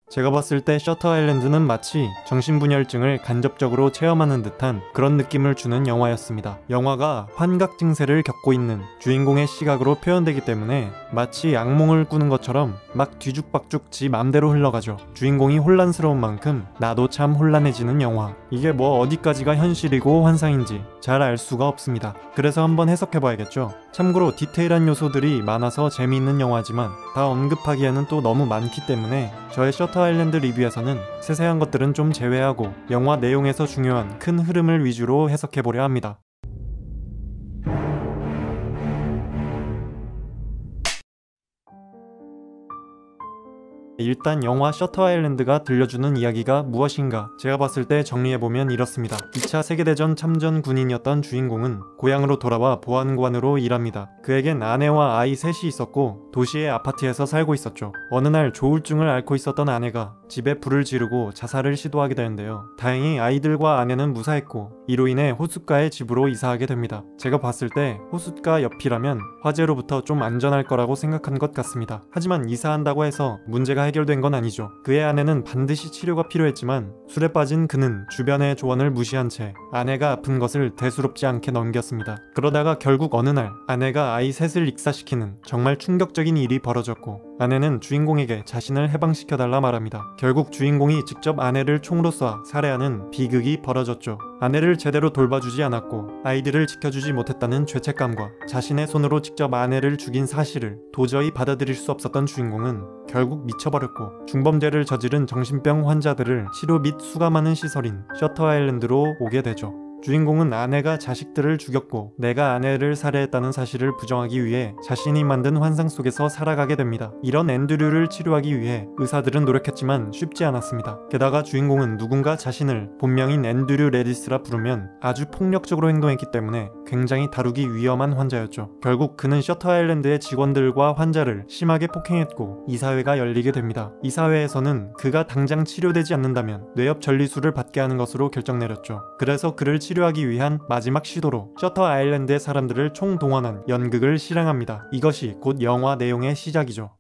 제가 봤을 때 셔터 아일랜드는 마치 정신분열증을 간접적으로 체험하는 듯한 그런 느낌을 주는 영화였습니다. 영화가 환각 증세를 겪고 있는 주인공의 시각으로 표현되기 때문에 마치 악몽을 꾸는 것처럼 막 뒤죽박죽 지 맘대로 흘러가죠. 주인공이 혼란스러운 만큼 나도 참 혼란해지는 영화. 이게 뭐 어디까지가 현실이고 환상인지 잘 알 수가 없습니다. 그래서 한번 해석해봐야겠죠. 참고로 디테일한 요소들이 많아서 재미있는 영화지만 다 언급하기에는 또 너무 많기 때문에 저의 셔터 아일랜드 리뷰에서는 세세한 것들은 좀 제외하고 영화 내용에서 중요한 큰 흐름을 위주로 해석해보려 합니다. 일단 영화 셔터 아일랜드가 들려주는 이야기가 무엇인가 제가 봤을 때 정리해보면 이렇습니다. 2차 세계대전 참전 군인이었던 주인공은 고향으로 돌아와 보안관으로 일합니다. 그에겐 아내와 아이 셋이 있었고 도시의 아파트에서 살고 있었죠. 어느 날 조울증을 앓고 있었던 아내가 집에 불을 지르고 자살을 시도하게 되는데요. 다행히 아이들과 아내는 무사했고 이로 인해 호숫가의 집으로 이사하게 됩니다. 제가 봤을 때 호숫가 옆이라면 화재로부터 좀 안전할 거라고 생각한 것 같습니다. 하지만 이사한다고 해서 문제가 해결된 건 아니죠. 그의 아내는 반드시 치료가 필요했지만 술에 빠진 그는 주변의 조언을 무시한 채 아내가 아픈 것을 대수롭지 않게 넘겼습니다. 그러다가 결국 어느 날 아내가 아이 셋을 익사시키는 정말 충격적인 일이 벌어졌고 아내는 주인공에게 자신을 해방시켜달라 말합니다. 결국 주인공이 직접 아내를 총으로 쏴 살해하는 비극이 벌어졌죠. 아내를 제대로 돌봐주지 않았고 아이들을 지켜주지 못했다는 죄책감과 자신의 손으로 직접 아내를 죽인 사실을 도저히 받아들일 수 없었던 주인공은 결국 미쳐버렸고 중범죄를 저지른 정신병 환자들을 치료 및 수감하는 시설인 셔터 아일랜드로 오게 되죠. 주인공은 아내가 자식들을 죽였고 내가 아내를 살해했다는 사실을 부정하기 위해 자신이 만든 환상 속에서 살아가게 됩니다. 이런 앤드류를 치료하기 위해 의사들은 노력했지만 쉽지 않았습니다. 게다가 주인공은 누군가 자신을 본명인 앤드류 레디스라 부르면 아주 폭력적으로 행동했기 때문에 굉장히 다루기 위험한 환자였죠. 결국 그는 셔터 아일랜드의 직원들과 환자를 심하게 폭행했고 이사회가 열리게 됩니다. 이사회에서는 그가 당장 치료되지 않는다면 뇌엽 전리술을 받게 하는 것으로 결정 내렸죠. 그래서 그를 치료하기 위한 마지막 시도로 셔터 아일랜드의 사람들을 총동원한 연극을 실행합니다. 이것이 곧 영화 내용의 시작이죠.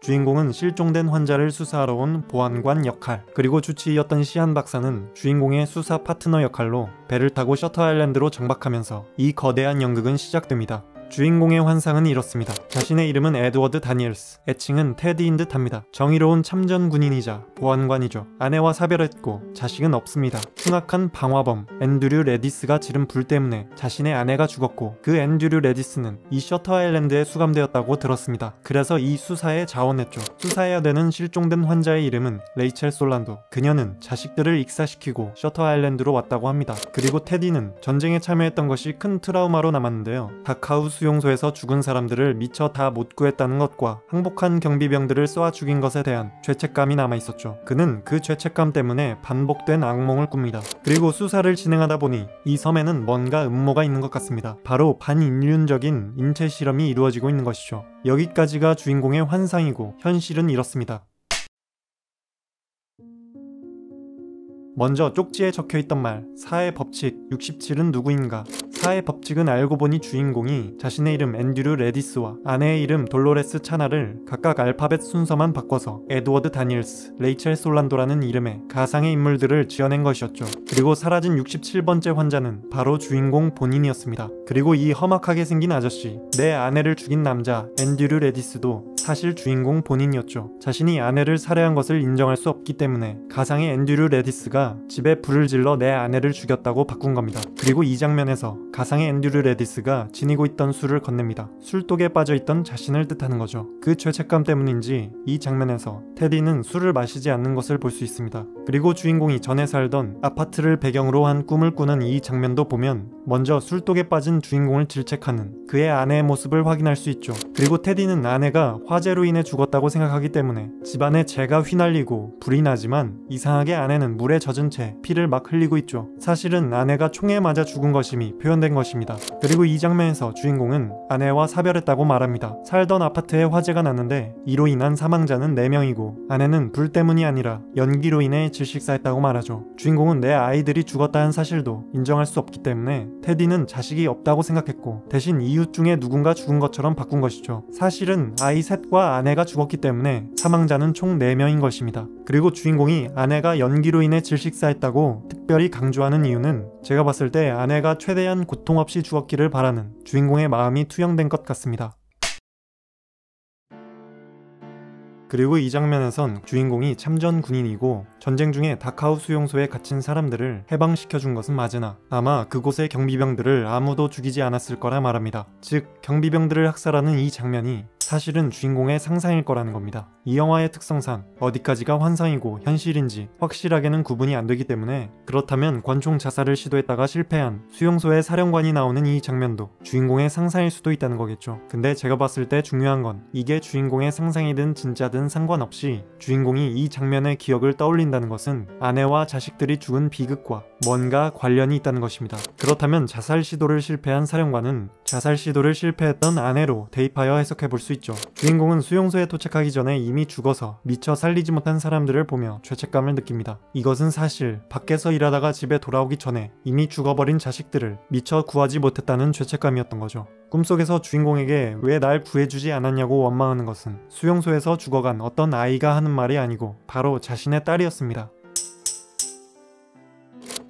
주인공은 실종된 환자를 수사하러 온 보안관 역할, 그리고 주치의였던 시안 박사는 주인공의 수사 파트너 역할로 배를 타고 셔터 아일랜드로 정박하면서 이 거대한 연극은 시작됩니다. 주인공의 환상은 이렇습니다. 자신의 이름은 에드워드 다니엘스, 애칭은 테디인 듯 합니다. 정의로운 참전 군인이자 보안관이죠. 아내와 사별했고 자식은 없습니다. 흉악한 방화범 앤드류 레디스가 지른 불 때문에 자신의 아내가 죽었고 그 앤드류 레디스는 이 셔터 아일랜드에 수감되었다고 들었습니다. 그래서 이 수사에 자원했죠. 수사해야 되는 실종된 환자의 이름은 레이첼 솔란도. 그녀는 자식들을 익사시키고 셔터 아일랜드로 왔다고 합니다. 그리고 테디는 전쟁에 참여했던 것이 큰 트라우마로 남았는데요. 다카우 수용소에서 죽은 사람들을 미처 다 못 구했다는 것과 항복한 경비병들을 쏘아 죽인 것에 대한 죄책감이 남아있었죠. 그는 그 죄책감 때문에 반복된 악몽을 꿉니다. 그리고 수사를 진행하다 보니 이 섬에는 뭔가 음모가 있는 것 같습니다. 바로 반인륜적인 인체 실험이 이루어지고 있는 것이죠. 여기까지가 주인공의 환상이고 현실은 이렇습니다. 먼저 쪽지에 적혀있던 말, 사회 법칙 67은 누구인가? 사회 법칙은 알고 보니 주인공이 자신의 이름 앤드류 레디스와 아내의 이름 돌로레스 차나를 각각 알파벳 순서만 바꿔서 에드워드 다니엘스, 레이첼 솔란도라는 이름의 가상의 인물들을 지어낸 것이었죠. 그리고 사라진 67번째 환자는 바로 주인공 본인이었습니다. 그리고 이 험악하게 생긴 아저씨, 내 아내를 죽인 남자 앤드류 레디스도 사실 주인공 본인이었죠. 자신이 아내를 살해한 것을 인정할 수 없기 때문에 가상의 앤드류 레디스가 집에 불을 질러 내 아내를 죽였다고 바꾼 겁니다. 그리고 이 장면에서 가상의 앤드류 레디스가 지니고 있던 술을 건넵니다. 술독에 빠져있던 자신을 뜻하는 거죠. 그 죄책감 때문인지 이 장면에서 테디는 술을 마시지 않는 것을 볼 수 있습니다. 그리고 주인공이 전에 살던 아파트를 배경으로 한 꿈을 꾸는 이 장면도 보면 먼저 술독에 빠진 주인공을 질책하는 그의 아내의 모습을 확인할 수 있죠. 그리고 테디는 아내가 화재로 인해 죽었다고 생각하기 때문에 집안에 재가 휘날리고 불이 나지만 이상하게 아내는 물에 젖은 채 피를 막 흘리고 있죠. 사실은 아내가 총에 맞아 죽은 것임이 표현된 투영된 것입니다. 그리고 이 장면에서 주인공은 아내와 사별했다고 말합니다. 살던 아파트에 화재가 났는데 이로 인한 사망자는 4명이고 아내는 불 때문이 아니라 연기로 인해 질식사했다고 말하죠. 주인공은 내 아이들이 죽었다는 사실도 인정할 수 없기 때문에 테디는 자식이 없다고 생각했고 대신 이웃 중에 누군가 죽은 것처럼 바꾼 것이죠. 사실은 아이 셋과 아내가 죽었기 때문에 사망자는 총 4명인 것입니다. 그리고 주인공이 아내가 연기로 인해 질식사했다고 특별히 강조하는 이유는 제가 봤을 때 아내가 최대한 고통 없이 죽었기를 바라는 주인공의 마음이 투영된 것 같습니다. 그리고 이 장면에선 주인공이 참전 군인이고 전쟁 중에 다카우 수용소에 갇힌 사람들을 해방시켜준 것은 맞으나 아마 그곳의 경비병들을 아무도 죽이지 않았을 거라 말합니다. 즉 경비병들을 학살하는 이 장면이 사실은 주인공의 상상일 거라는 겁니다. 이 영화의 특성상 어디까지가 환상이고 현실인지 확실하게는 구분이 안 되기 때문에 그렇다면 권총 자살을 시도했다가 실패한 수용소의 사령관이 나오는 이 장면도 주인공의 상상일 수도 있다는 거겠죠. 근데 제가 봤을 때 중요한 건 이게 주인공의 상상이든 진짜든 상관없이 주인공이 이 장면의 기억을 떠올린다는 것은 아내와 자식들이 죽은 비극과 뭔가 관련이 있다는 것입니다. 그렇다면 자살 시도를 실패한 사령관은 자살 시도를 실패했던 아내로 대입하여 해석해 볼 수 있죠. 주인공은 수용소에 도착하기 전에 이미 죽어서 미처 살리지 못한 사람들을 보며 죄책감을 느낍니다. 이것은 사실 밖에서 일하다가 집에 돌아오기 전에 이미 죽어버린 자식들을 미처 구하지 못했다는 죄책감이었던 거죠. 꿈속에서 주인공에게 왜 날 구해주지 않았냐고 원망하는 것은 수용소에서 죽어간 어떤 아이가 하는 말이 아니고 바로 자신의 딸이었습니다.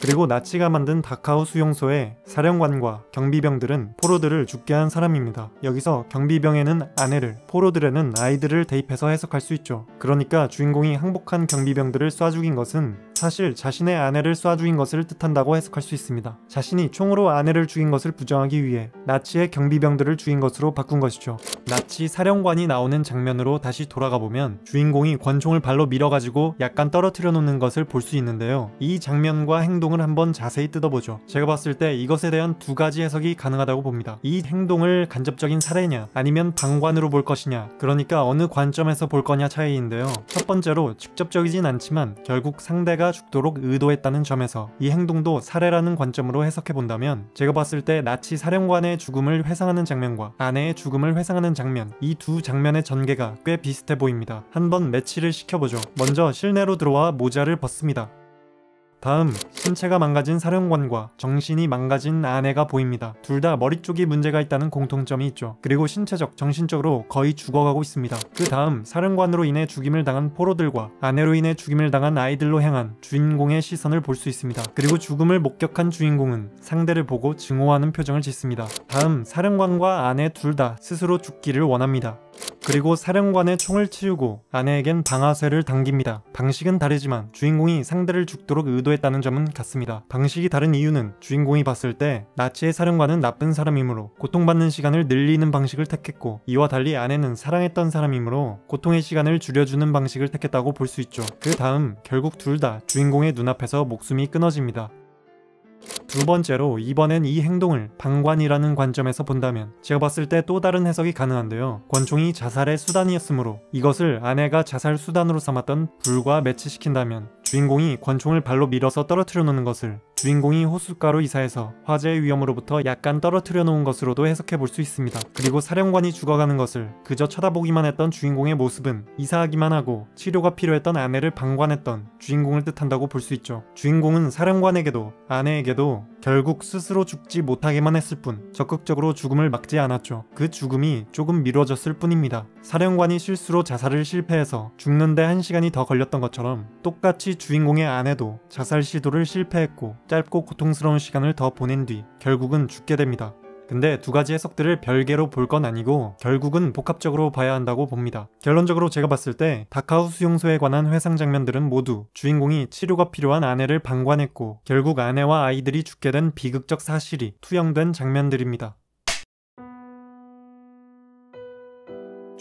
그리고 나치가 만든 다카우 수용소의 사령관과 경비병들은 포로들을 죽게 한 사람입니다. 여기서 경비병에는 아내를, 포로들에는 아이들을 대입해서 해석할 수 있죠. 그러니까 주인공이 항복한 경비병들을 쏴 죽인 것은 사실 자신의 아내를 쏴 죽인 것을 뜻한다고 해석할 수 있습니다. 자신이 총으로 아내를 죽인 것을 부정하기 위해 나치의 경비병들을 죽인 것으로 바꾼 것이죠. 나치 사령관이 나오는 장면으로 다시 돌아가 보면 주인공이 권총을 발로 밀어가지고 약간 떨어뜨려 놓는 것을 볼 수 있는데요. 이 장면과 행동을 한번 자세히 뜯어보죠. 제가 봤을 때 이것에 대한 두 가지 해석이 가능하다고 봅니다. 이 행동을 간접적인 살해냐 아니면 방관으로 볼 것이냐, 그러니까 어느 관점에서 볼 거냐 차이인데요. 첫 번째로 직접적이진 않지만 결국 상대가 죽도록 의도했다는 점에서 이 행동도 살해라는 관점으로 해석해 본다면 제가 봤을 때 나치 사령관의 죽음을 회상하는 장면과 아내의 죽음을 회상하는 장면, 이 두 장면의 전개가 꽤 비슷해 보입니다. 한번 매치를 시켜보죠. 먼저 실내로 들어와 모자를 벗습니다. 다음 신체가 망가진 사령관과 정신이 망가진 아내가 보입니다. 둘 다 머리 쪽이 문제가 있다는 공통점이 있죠. 그리고 신체적, 정신적으로 거의 죽어가고 있습니다. 그 다음 사령관으로 인해 죽임을 당한 포로들과 아내로 인해 죽임을 당한 아이들로 향한 주인공의 시선을 볼 수 있습니다. 그리고 죽음을 목격한 주인공은 상대를 보고 증오하는 표정을 짓습니다. 다음 사령관과 아내 둘 다 스스로 죽기를 원합니다. 그리고 사령관의 총을 치우고 아내에겐 방아쇠를 당깁니다. 방식은 다르지만 주인공이 상대를 죽도록 의도했다는 점은 같습니다. 방식이 다른 이유는 주인공이 봤을 때 나치의 사령관은 나쁜 사람이므로 고통받는 시간을 늘리는 방식을 택했고 이와 달리 아내는 사랑했던 사람이므로 고통의 시간을 줄여주는 방식을 택했다고 볼 수 있죠. 그 다음 결국 둘 다 주인공의 눈앞에서 목숨이 끊어집니다. 두 번째로 이번엔 이 행동을 방관이라는 관점에서 본다면 제가 봤을 때 또 다른 해석이 가능한데요. 권총이 자살의 수단이었으므로 이것을 아내가 자살 수단으로 삼았던 불과 매치시킨다면 주인공이 권총을 발로 밀어서 떨어뜨려 놓는 것을 주인공이 호숫가로 이사해서 화재의 위험으로부터 약간 떨어뜨려 놓은 것으로도 해석해 볼 수 있습니다. 그리고 사령관이 죽어가는 것을 그저 쳐다보기만 했던 주인공의 모습은 이사하기만 하고 치료가 필요했던 아내를 방관했던 주인공을 뜻한다고 볼 수 있죠. 주인공은 사령관에게도 아내에게도 결국 스스로 죽지 못하게만 했을 뿐 적극적으로 죽음을 막지 않았죠. 그 죽음이 조금 미뤄졌을 뿐입니다. 사령관이 실수로 자살을 실패해서 죽는데 1시간이 더 걸렸던 것처럼 똑같이 주인공의 아내도 자살 시도를 실패했고 짧고 고통스러운 시간을 더 보낸 뒤 결국은 죽게 됩니다. 근데 두 가지 해석들을 별개로 볼 건 아니고 결국은 복합적으로 봐야 한다고 봅니다. 결론적으로 제가 봤을 때 다카우 수용소에 관한 회상 장면들은 모두 주인공이 치료가 필요한 아내를 방관했고 결국 아내와 아이들이 죽게 된 비극적 사실이 투영된 장면들입니다.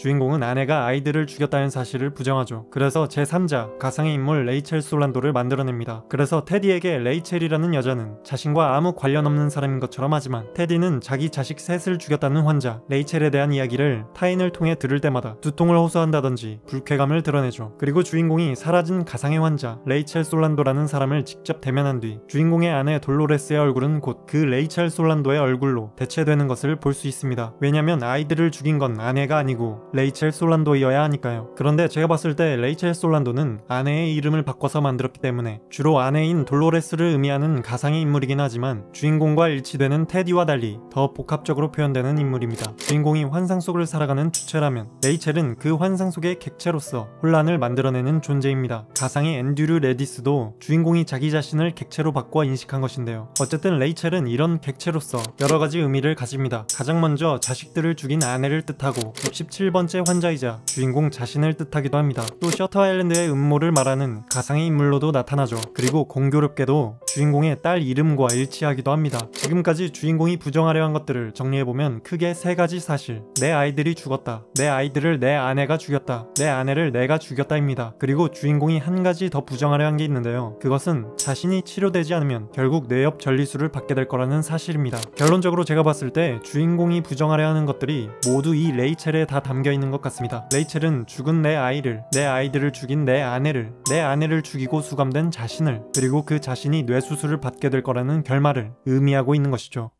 주인공은 아내가 아이들을 죽였다는 사실을 부정하죠. 그래서 제3자 가상의 인물 레이첼 솔란도를 만들어냅니다. 그래서 테디에게 레이첼이라는 여자는 자신과 아무 관련 없는 사람인 것처럼 하지만 테디는 자기 자식 셋을 죽였다는 환자 레이첼에 대한 이야기를 타인을 통해 들을 때마다 두통을 호소한다든지 불쾌감을 드러내죠. 그리고 주인공이 사라진 가상의 환자 레이첼 솔란도라는 사람을 직접 대면한 뒤 주인공의 아내 돌로레스의 얼굴은 곧 그 레이첼 솔란도의 얼굴로 대체되는 것을 볼 수 있습니다. 왜냐면 아이들을 죽인 건 아내가 아니고 레이첼 솔란도이어야 하니까요. 그런데 제가 봤을 때 레이첼 솔란도는 아내의 이름을 바꿔서 만들었기 때문에 주로 아내인 돌로레스를 의미하는 가상의 인물이긴 하지만 주인공과 일치되는 테디와 달리 더 복합적으로 표현되는 인물입니다. 주인공이 환상 속을 살아가는 주체라면 레이첼은 그 환상 속의 객체로서 혼란을 만들어내는 존재입니다. 가상의 앤드류 레디스도 주인공이 자기 자신을 객체로 바꿔 인식한 것인데요. 어쨌든 레이첼은 이런 객체로서 여러가지 의미를 가집니다. 가장 먼저 자식들을 죽인 아내를 뜻하고 67번째 환자이자 주인공 자신을 뜻하기도 합니다. 또 셔터 아일랜드의 음모를 말하는 가상의 인물로도 나타나죠. 그리고 공교롭게도 주인공의 딸 이름과 일치하기도 합니다. 지금까지 주인공이 부정하려 한 것들을 정리해보면 크게 세 가지 사실: 내 아이들이 죽었다, 내 아이들을 내 아내가 죽였다, 내 아내를 내가 죽였다입니다. 그리고 주인공이 한 가지 더 부정하려 한 게 있는데요. 그것은 자신이 치료되지 않으면 결국 뇌엽 전리술을 받게 될 거라는 사실입니다. 결론적으로 제가 봤을 때 주인공이 부정하려 하는 것들이 모두 이 레이첼에 다 담겨 있는 것 같습니다. 레이첼은 죽은 내 아이를, 내 아이들을 죽인 내 아내를 죽이고 수감된 자신을, 그리고 그 자신이 뇌수술을 받게 될 거라는 결말을 의미하고 있는 것이죠.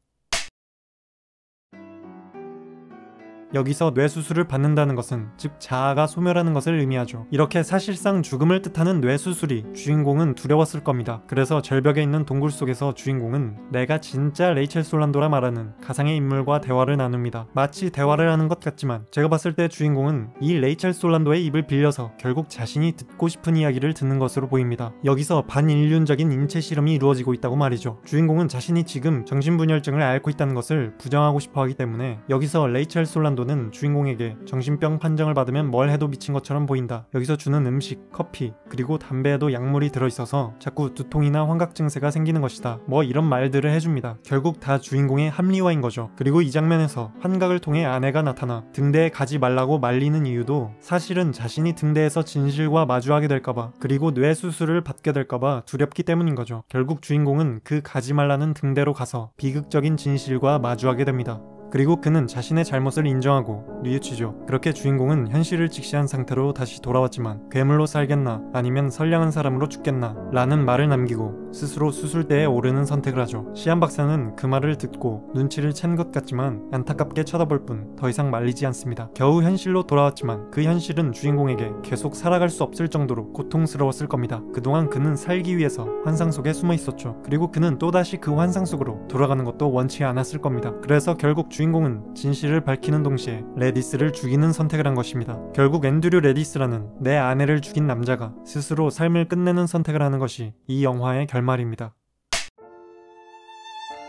여기서 뇌수술을 받는다는 것은 즉 자아가 소멸하는 것을 의미하죠. 이렇게 사실상 죽음을 뜻하는 뇌수술이 주인공은 두려웠을 겁니다. 그래서 절벽에 있는 동굴 속에서 주인공은 내가 진짜 레이첼 솔란도라 말하는 가상의 인물과 대화를 나눕니다. 마치 대화를 하는 것 같지만 제가 봤을 때 주인공은 이 레이첼 솔란도의 입을 빌려서 결국 자신이 듣고 싶은 이야기를 듣는 것으로 보입니다. 여기서 반인륜적인 인체 실험이 이루어지고 있다고 말이죠. 주인공은 자신이 지금 정신분열증을 앓고 있다는 것을 부정하고 싶어 하기 때문에 여기서 레이첼 솔란도 는 주인공에게 정신병 판정을 받으면 뭘 해도 미친 것처럼 보인다, 여기서 주는 음식, 커피, 그리고 담배에도 약물이 들어있어서 자꾸 두통이나 환각 증세가 생기는 것이다, 뭐 이런 말들을 해줍니다. 결국 다 주인공의 합리화인 거죠. 그리고 이 장면에서 환각을 통해 아내가 나타나 등대에 가지 말라고 말리는 이유도 사실은 자신이 등대에서 진실과 마주하게 될까봐, 그리고 뇌수술을 받게 될까봐 두렵기 때문인 거죠. 결국 주인공은 그 가지 말라는 등대로 가서 비극적인 진실과 마주하게 됩니다. 그리고 그는 자신의 잘못을 인정하고 뉘우치죠. 그렇게 주인공은 현실을 직시한 상태로 다시 돌아왔지만 괴물로 살겠나 아니면 선량한 사람으로 죽겠나 라는 말을 남기고 스스로 수술대에 오르는 선택을 하죠. 시안 박사는 그 말을 듣고 눈치를 챈 것 같지만 안타깝게 쳐다볼 뿐 더 이상 말리지 않습니다. 겨우 현실로 돌아왔지만 그 현실은 주인공에게 계속 살아갈 수 없을 정도로 고통스러웠을 겁니다. 그동안 그는 살기 위해서 환상 속에 숨어 있었죠. 그리고 그는 또다시 그 환상 속으로 돌아가는 것도 원치 않았을 겁니다. 그래서 결국 주인공은 진실을 밝히는 동시에 레디스를 죽이는 선택을 한 것입니다. 결국 앤드류 레디스라는 내 아내를 죽인 남자가 스스로 삶을 끝내는 선택을 하는 것이 이 영화의 결말입니다.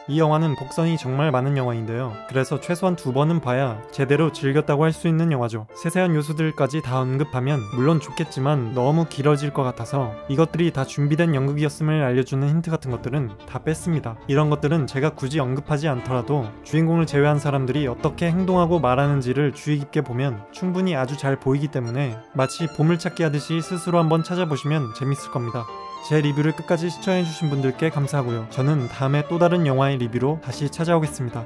이 영화는 복선이 정말 많은 영화인데요. 그래서 최소한 2번은 봐야 제대로 즐겼다고 할 수 있는 영화죠. 세세한 요소들까지 다 언급하면 물론 좋겠지만 너무 길어질 것 같아서 이것들이 다 준비된 연극이었음을 알려주는 힌트 같은 것들은 다 뺐습니다. 이런 것들은 제가 굳이 언급하지 않더라도 주인공을 제외한 사람들이 어떻게 행동하고 말하는지를 주의 깊게 보면 충분히 아주 잘 보이기 때문에 마치 보물찾기 하듯이 스스로 한번 찾아보시면 재밌을 겁니다. 제 리뷰를 끝까지 시청해주신 분들께 감사하고요. 저는 다음에 또 다른 영화의 리뷰로 다시 찾아오겠습니다.